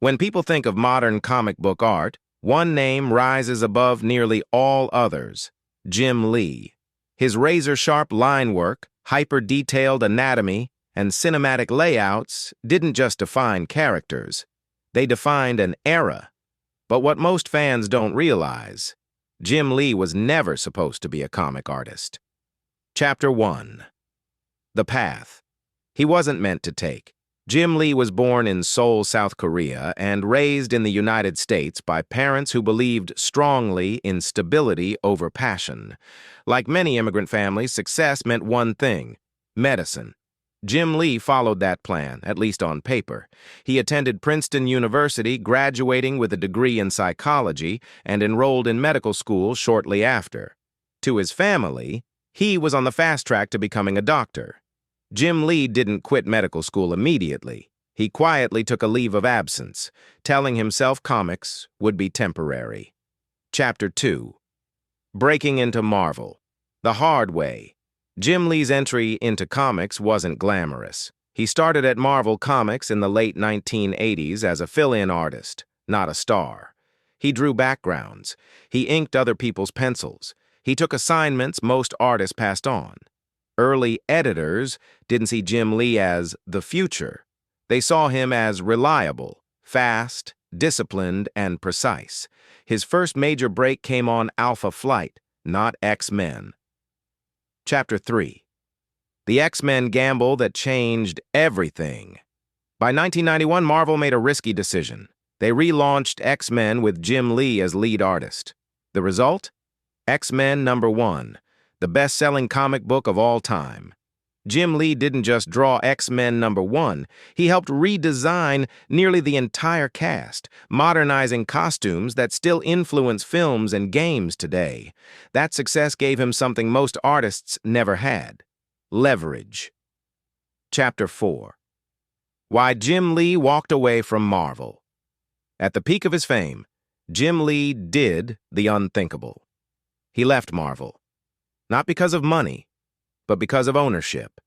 When people think of modern comic book art, one name rises above nearly all others: Jim Lee. His razor-sharp line work, hyper-detailed anatomy, and cinematic layouts didn't just define characters. They defined an era. But what most fans don't realize, Jim Lee was never supposed to be a comic artist. Chapter 1. The Path he wasn't meant to take. Jim Lee was born in Seoul, South Korea, and raised in the United States by parents who believed strongly in stability over passion. Like many immigrant families, success meant one thing: medicine. Jim Lee followed that plan, at least on paper. He attended Princeton University, graduating with a degree in psychology, and enrolled in medical school shortly after. To his family, he was on the fast track to becoming a doctor. Jim Lee didn't quit medical school immediately. He quietly took a leave of absence, telling himself comics would be temporary. Chapter 2. Breaking into Marvel. The hard way. Jim Lee's entry into comics wasn't glamorous. He started at Marvel Comics in the late 1980s as a fill-in artist, not a star. He drew backgrounds. He inked other people's pencils. He took assignments most artists passed on. Early editors didn't see Jim Lee as the future. They saw him as reliable, fast, disciplined, and precise. His first major break came on Alpha Flight, not X-Men. Chapter 3. The X-Men gamble that changed everything. By 1991, Marvel made a risky decision. They relaunched X-Men with Jim Lee as lead artist. The result? X-Men #1. The best-selling comic book of all time. Jim Lee didn't just draw X-Men #1, he helped redesign nearly the entire cast, modernizing costumes that still influence films and games today. That success gave him something most artists never had: leverage. Chapter 4. Why Jim Lee walked away from Marvel. At the peak of his fame, Jim Lee did the unthinkable. He left Marvel. Not because of money, but because of ownership.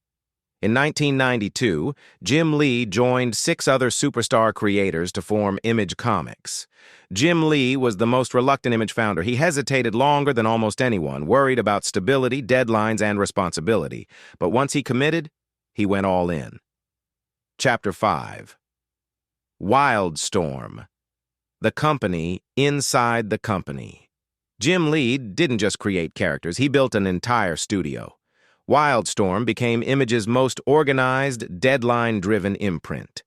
In 1992, Jim Lee joined 6 other superstar creators to form Image Comics. Jim Lee was the most reluctant Image founder. He hesitated longer than almost anyone, worried about stability, deadlines, and responsibility. But once he committed, he went all in. Chapter 5. Wildstorm. The company inside the company. Jim Lee didn't just create characters, he built an entire studio. Wildstorm became Image's most organized, deadline-driven imprint.